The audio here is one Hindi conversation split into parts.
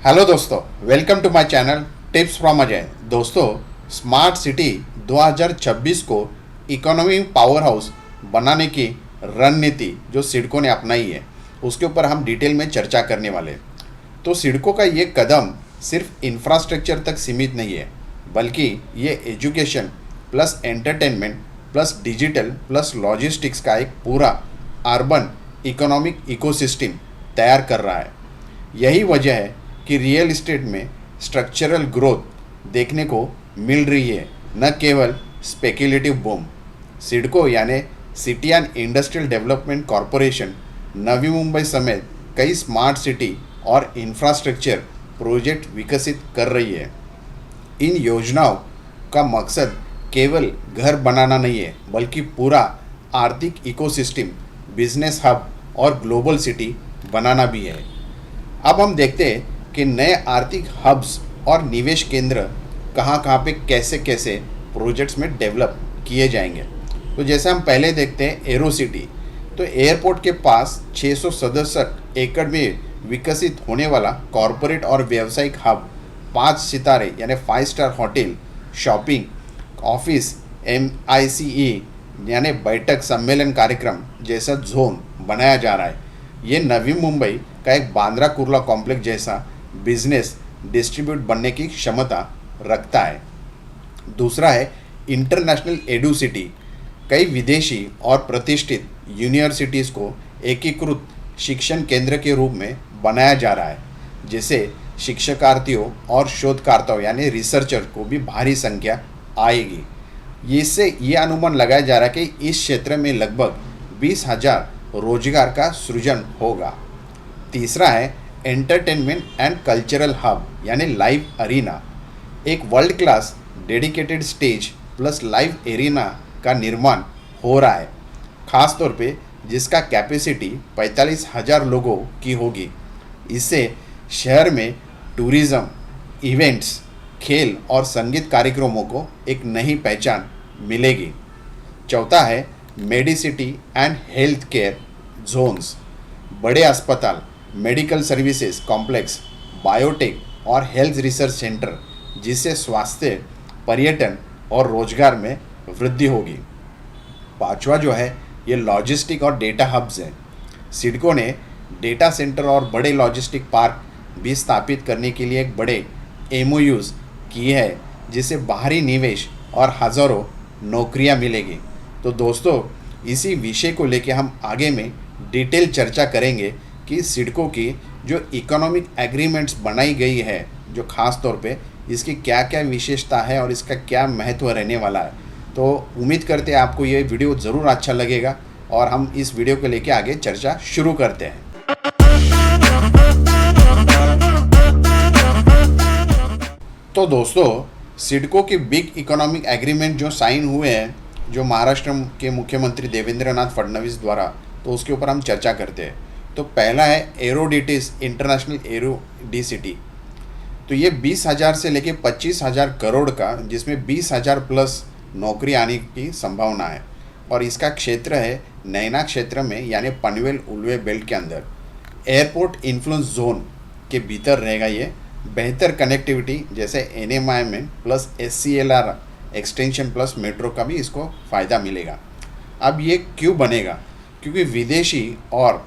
हेलो दोस्तों, welcome to my channel tips from Ajay. दोस्तों, स्मार्ट सिटी 2026 को इकोनॉमी पावर हाउस बनाने की रणनीति जो सिडको ने अपनाई है, उसके ऊपर हम डिटेल में चर्चा करने वाले हैं। तो सिडको का ये कदम सिर्फ इंफ्रास्ट्रक्चर तक सीमित नहीं है, बल्कि ये education plus entertainment plus digital plus logistics का एक पूरा अर्बन इकोनॉमिक इकोसिस्टम तैयार कर रहा है। यही वजह है कि रियल इस्टेट में स्ट्रक्चरल ग्रोथ देखने को मिल रही है, न केवल स्पेक्युलेटिव बूम। सिडको यानी city and industrial development corporation Navi Mumbai समेत कई स्मार्ट सिटी और इंफ्रास्ट्रक्चर प्रोजेक्ट विकसित कर रही है। इन योजनाओं का मकसद केवल घर बनाना नहीं है, बल्कि पूरा आर्थिक इकोसिस्टम, बिजनेस हब और ग्लोबल सिटी बनाना भी है। अब हम देखते हैं कि नए आर्थिक हब्स और निवेश केंद्र कहाँ कहाँ पे कैसे कैसे प्रोजेक्ट्स में डेवलप किए जाएंगे। तो जैसे हम पहले देखते हैं एरो सिटी, तो एयरपोर्ट के पास 667 एकड़ में विकसित होने वाला कॉरपोरेट और व्यावसायिक हब 5 सितारे यानी 5 star hotel, shopping, office, MICE यानी बैठक सम्मेलन कार्यक्रम जैसा जोन बनाया जा रहा है। ये नवी मुंबई का एक बांद्रा कुर्ला कॉम्प्लेक्स जैसा बिजनेस डिस्ट्रीब्यूट बनने की क्षमता रखता है। दूसरा है इंटरनेशनल एडू सिटी। कई विदेशी और प्रतिष्ठित यूनिवर्सिटीज़ को एकीकृत शिक्षण केंद्र के रूप में बनाया जा रहा है, जिससे शिक्षकार्थियों और शोधकर्ताओं यानी रिसर्चर को भी भारी संख्या आएगी। इससे ये अनुमान लगाया जा रहा है कि इस क्षेत्र में लगभग 20,000 रोजगार का सृजन होगा। तीसरा है एंटरटेनमेंट एंड कल्चरल हब यानी लाइव अरीना। एक world class dedicated stage plus live arena का निर्माण हो रहा है, ख़ास तौर पे जिसका कैपेसिटी 45,000 लोगों की होगी। इससे शहर में टूरिज़्म, इवेंट्स, खेल और संगीत कार्यक्रमों को एक नई पहचान मिलेगी। चौथा है medicity and health care zones. बड़े अस्पताल, मेडिकल सर्विसेज कॉम्प्लेक्स, बायोटेक और हेल्थ रिसर्च सेंटर, जिससे स्वास्थ्य, पर्यटन और रोजगार में वृद्धि होगी। पांचवा जो है ये लॉजिस्टिक और डेटा हब्स हैं। सिडको ने डेटा सेंटर और बड़े लॉजिस्टिक पार्क भी स्थापित करने के लिए एक बड़े MOUs किए हैं, जिससे बाहरी निवेश और हज़ारों नौकरियां मिलेगी। तो दोस्तों, इसी विषय को लेकर हम आगे में डिटेल चर्चा करेंगे कि सिडको की जो इकोनॉमिक एग्रीमेंट्स बनाई गई है, जो ख़ास तौर पे इसकी क्या क्या विशेषता है और इसका क्या महत्व रहने वाला है। तो उम्मीद करते हैं आपको ये वीडियो ज़रूर अच्छा लगेगा और हम इस वीडियो को लेके आगे चर्चा शुरू करते हैं। तो दोस्तों, सिडको के बिग इकोनॉमिक एग्रीमेंट जो साइन हुए हैं, जो महाराष्ट्र के मुख्यमंत्री देवेंद्र फडणवीस द्वारा, तो उसके ऊपर हम चर्चा करते हैं। तो पहला है एरोडिटिस इंटरनेशनल एरो डी सिटी। तो ये 20,000 से लेके 25,000 करोड़ का, जिसमें 20,000 प्लस नौकरी आने की संभावना है। और इसका क्षेत्र है नैना क्षेत्र में यानी पनवेल उल्वे बेल्ट के अंदर। एयरपोर्ट इन्फ्लुएंस जोन के भीतर रहेगा ये। बेहतर कनेक्टिविटी जैसे NMIMN plus SCLR extension plus metro का भी इसको फ़ायदा मिलेगा। अब ये क्यों बनेगा? क्योंकि विदेशी और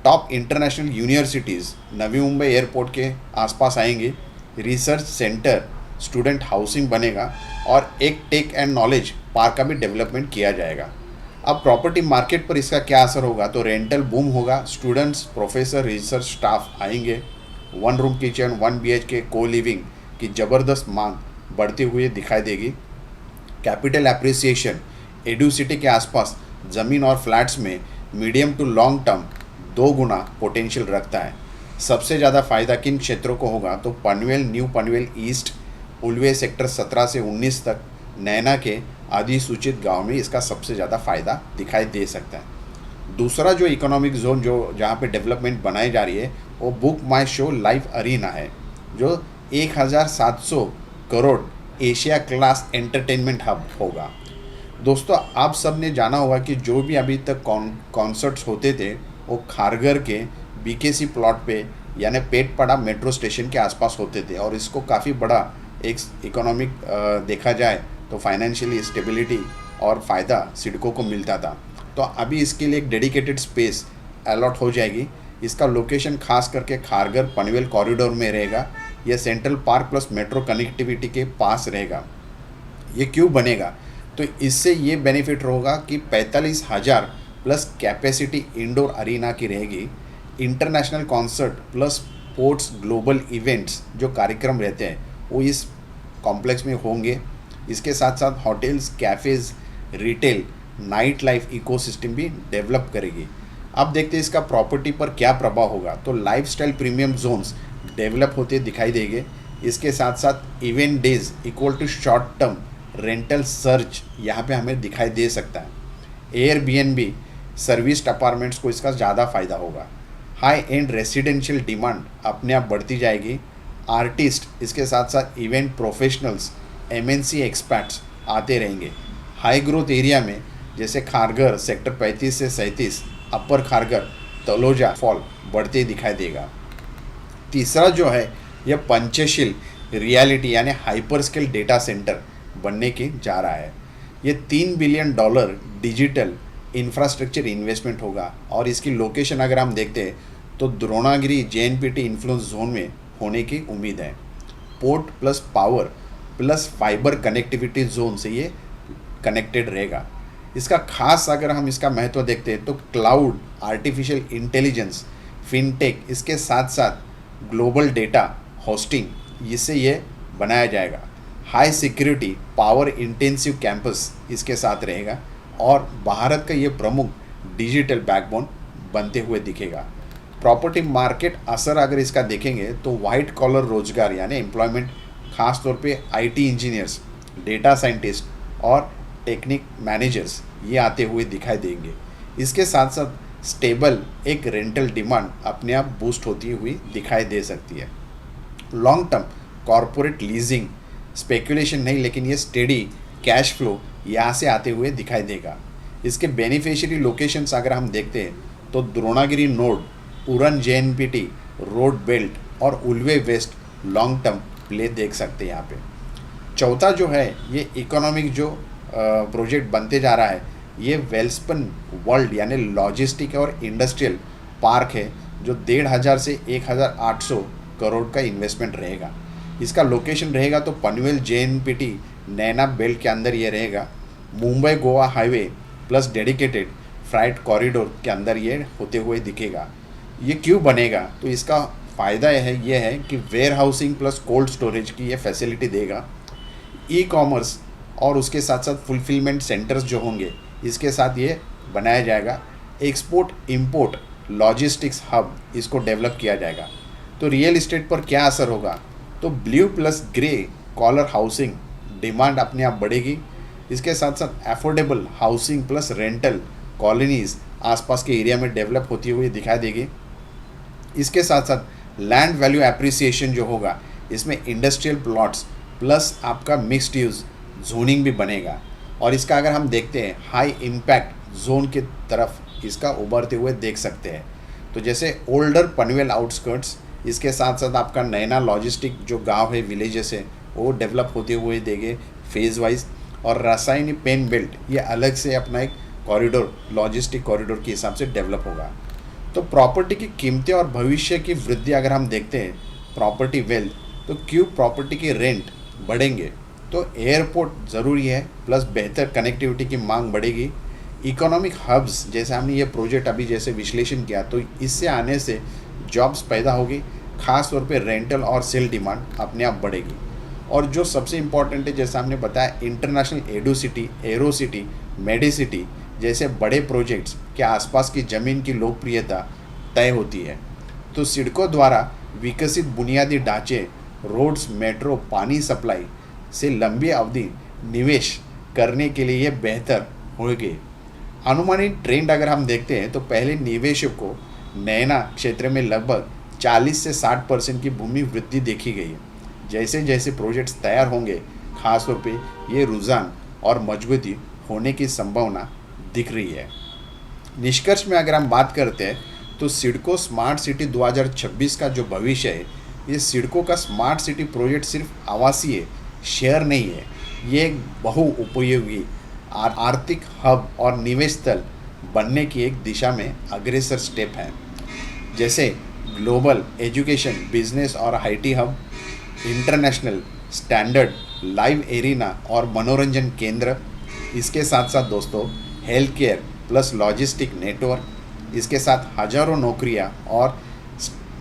top international universities Navi Mumbai airport के आसपास आएंगे। रिसर्च सेंटर, स्टूडेंट हाउसिंग बनेगा और एक टेक एंड नॉलेज पार्क का भी डेवलपमेंट किया जाएगा। अब प्रॉपर्टी मार्केट पर इसका क्या असर होगा? तो रेंटल बूम होगा, स्टूडेंट्स, प्रोफेसर, रिसर्च स्टाफ आएंगे। 1 रूम किचन, 1 BHK को लिविंग की ज़बरदस्त मांग बढ़ती हुई दिखाई देगी। कैपिटल एप्रिसिएशन, एडू सिटी के आसपास ज़मीन और फ्लैट्स में मीडियम टू लॉन्ग टर्म 2 गुना पोटेंशियल रखता है। सबसे ज़्यादा फ़ायदा किन क्षेत्रों को होगा? तो पनवेल, न्यू पनवेल ईस्ट, उल्वे सेक्टर 17 से 19 तक, नैना के अधिसूचित गांव में इसका सबसे ज़्यादा फ़ायदा दिखाई दे सकता है। दूसरा जो इकोनॉमिक जोन जो जहाँ पे डेवलपमेंट बनाई जा रही है, वो बुक माई शो लाइव अरीना है, जो 1,700 crore Asia class entertainment hub होगा। दोस्तों, आप सब ने जाना होगा कि जो भी अभी तक कॉन्सर्ट्स होते थे, वो खारघर के BKC प्लॉट पे यानी पेटपाड़ा मेट्रो स्टेशन के आसपास होते थे, और इसको काफ़ी बड़ा एक इकोनॉमिक देखा जाए तो फाइनेंशियली स्टेबिलिटी और फ़ायदा सिडको को मिलता था। तो अभी इसके लिए एक डेडिकेटेड स्पेस अलॉट हो जाएगी। इसका लोकेशन खास करके खारघर पनवेल कॉरिडोर में रहेगा। यह central park plus metro connectivity के पास रहेगा। ये क्यों बनेगा? तो इससे ये बेनिफिट होगा कि 45,000 प्लस कैपेसिटी इंडोर अरीना की रहेगी। International concert plus sports global events जो कार्यक्रम रहते हैं वो इस कॉम्प्लेक्स में होंगे। इसके साथ साथ hotels, cafes, retail, night life ecosystem भी डेवलप करेगी। अब देखते हैं इसका प्रॉपर्टी पर क्या प्रभाव होगा। तो लाइफस्टाइल प्रीमियम जोन्स डेवलप होते दिखाई देंगे। इसके साथ साथ event days equal to short term rental search यहाँ पे हमें दिखाई दे सकता है। एयरबीएनबी सर्विस्ड अपार्टमेंट्स को इसका ज़्यादा फ़ायदा होगा। हाई एंड रेसिडेंशियल डिमांड अपने आप बढ़ती जाएगी। आर्टिस्ट, इसके साथ साथ इवेंट प्रोफेशनल्स, एमएनसी एक्सपर्ट्स आते रहेंगे। हाई ग्रोथ एरिया में जैसे खारघर सेक्टर 35 से 37, अपर खारघर, तलोजा फॉल बढ़ते दिखाई देगा। तीसरा जो है यह पंचशील रियलिटी यानी हाइपर स्केल डेटा सेंटर बनने के जा रहा है। ये $3 बिलियन डिजिटल इंफ्रास्ट्रक्चर इन्वेस्टमेंट होगा, और इसकी लोकेशन अगर हम देखते हैं तो द्रोणागिरी जेएनपीटी इन्फ्लुएंस जोन में होने की उम्मीद है। Port plus power plus fibre connectivity zone से ये कनेक्टेड रहेगा। इसका खास अगर हम इसका महत्व देखते हैं तो क्लाउड, आर्टिफिशियल इंटेलिजेंस, फिनटेक, इसके साथ साथ ग्लोबल डेटा होस्टिंग, इससे ये बनाया जाएगा। High security power intensive campus इसके साथ रहेगा, और भारत का ये प्रमुख डिजिटल बैकबोन बनते हुए दिखेगा। प्रॉपर्टी मार्केट असर अगर इसका देखेंगे तो वाइट कॉलर रोजगार यानी एम्प्लॉयमेंट, खास तौर पे आईटी इंजीनियर्स, डेटा साइंटिस्ट और टेक्निक मैनेजर्स ये आते हुए दिखाई देंगे। इसके साथ साथ स्टेबल एक रेंटल डिमांड अपने आप बूस्ट होती हुई दिखाई दे सकती है। Long term corporate leasing speculation नहीं, लेकिन ये स्टेडी कैश फ्लो यहाँ से आते हुए दिखाई देगा। इसके बेनिफिशियरी लोकेशंस अगर हम देखते हैं तो Dronagiri node, उरन JNPT road belt और उल्वे वेस्ट लॉन्ग टर्म प्ले देख सकते हैं यहाँ पे। चौथा जो है ये इकोनॉमिक जो प्रोजेक्ट बनते जा रहा है, ये वेल्सपन वर्ल्ड यानी लॉजिस्टिक और इंडस्ट्रियल पार्क है, जो 1,500 से 1,800 करोड़ का इन्वेस्टमेंट रहेगा। इसका लोकेशन रहेगा तो पनवेल जेएनपीटी नैना बेल्ट के अंदर ये रहेगा। Mumbai Goa highway plus dedicated freight corridor के अंदर ये होते हुए दिखेगा। ये क्यों बनेगा? तो इसका फ़ायदा ये है कि warehousing plus cold storage की ये फैसिलिटी देगा। ई कॉमर्स और उसके साथ साथ फुलफिलमेंट सेंटर्स जो होंगे इसके साथ ये बनाया जाएगा। एक्सपोर्ट इंपोर्ट लॉजिस्टिक्स हब इसको डेवलप किया जाएगा। तो रियल इस्टेट पर क्या असर होगा? तो blue plus grey collar housing demand अपने आप बढ़ेगी। इसके साथ साथ affordable housing plus rental colonies आसपास के एरिया में डेवलप होती हुई दिखाई देगी। इसके साथ साथ लैंड वैल्यू एप्रिसिएशन जो होगा, इसमें इंडस्ट्रियल प्लॉट्स प्लस आपका मिक्स्ड यूज़ जोनिंग भी बनेगा। और इसका अगर हम देखते हैं हाई इम्पैक्ट जोन की तरफ इसका उभरते हुए देख सकते हैं। तो जैसे ओल्डर पनवेल आउटस्कर्ट्स, इसके साथ साथ आपका नैना लॉजिस्टिक जो गांव है, विलेजेस है, वो डेवलप होते हुए देंगे फेज़ वाइज। और रासायनी पेन बेल्ट ये अलग से अपना एक कॉरिडोर, लॉजिस्टिक कॉरिडोर के हिसाब से डेवलप होगा। तो प्रॉपर्टी की कीमतें और भविष्य की वृद्धि अगर हम देखते हैं प्रॉपर्टी वेल्थ, तो क्यों प्रॉपर्टी की रेंट बढ़ेंगे? तो एयरपोर्ट ज़रूरी है, प्लस बेहतर कनेक्टिविटी की मांग बढ़ेगी। इकोनॉमिक हब्स जैसे हमने ये प्रोजेक्ट अभी जैसे विश्लेषण किया, तो इससे आने से जॉब्स पैदा होगी, खास तौर पे रेंटल और सेल डिमांड अपने आप बढ़ेगी। और जो सबसे इम्पॉर्टेंट है, जैसा हमने बताया, इंटरनेशनल एडोसिटी, एरोसिटी, मेडिसिटी जैसे बड़े प्रोजेक्ट्स के आसपास की ज़मीन की लोकप्रियता तय होती है। तो सिडको द्वारा विकसित बुनियादी ढांचे, रोड्स, मेट्रो, पानी सप्लाई से लंबी अवधि निवेश करने के लिए ये बेहतर होंगे। अनुमानित ट्रेंड अगर हम देखते हैं तो पहले निवेशक को नैना क्षेत्र में लगभग 40 से 60% की भूमि वृद्धि देखी गई है। जैसे जैसे प्रोजेक्ट्स तैयार होंगे, खासतौर पे ये रुझान और मजबूती होने की संभावना दिख रही है। निष्कर्ष में अगर हम बात करते हैं तो सिडको स्मार्ट सिटी 2026 का जो भविष्य है, ये सिडको का स्मार्ट सिटी प्रोजेक्ट सिर्फ आवासीय शहर नहीं है, ये एक बहुउपयोगी आर्थिक हब और निवेश स्थल बनने की एक दिशा में अग्रसर स्टेप है। जैसे ग्लोबल एजुकेशन, बिजनेस और IT hub, international standard live arena और मनोरंजन केंद्र, इसके साथ साथ दोस्तों health care plus logistic network, इसके साथ हजारों नौकरियां और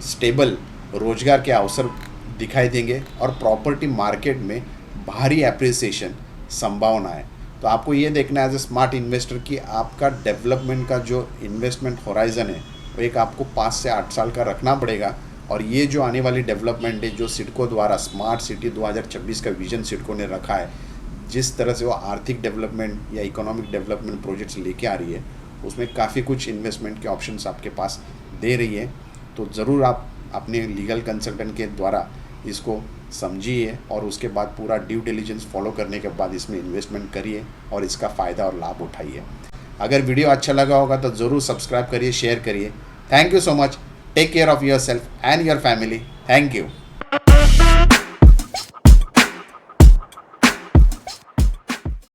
स्टेबल रोजगार के अवसर दिखाई देंगे और प्रॉपर्टी मार्केट में भारी एप्रिसिएशन संभावना है। तो आपको ये देखना है एज ए स्मार्ट इन्वेस्टर कि आपका डेवलपमेंट का जो इन्वेस्टमेंट होराइजन है वो एक आपको 5 से 8 साल का रखना पड़ेगा। और ये जो आने वाली डेवलपमेंट है जो सिडको द्वारा स्मार्ट सिटी 2026 का विजन सिडको ने रखा है, जिस तरह से वो आर्थिक डेवलपमेंट या इकोनॉमिक डेवलपमेंट प्रोजेक्ट्स लेके आ रही है, उसमें काफ़ी कुछ इन्वेस्टमेंट के ऑप्शंस आपके पास दे रही है। तो ज़रूर आप अपने लीगल कंसल्टेंट के द्वारा इसको समझिए और उसके बाद पूरा ड्यू डिलिजेंस फॉलो करने के बाद इसमें इन्वेस्टमेंट करिए और इसका फ़ायदा और लाभ उठाइए। अगर वीडियो अच्छा लगा होगा तो ज़रूर सब्सक्राइब करिए, शेयर करिए। Thank you so much. Take care of yourself and your family. Thank you.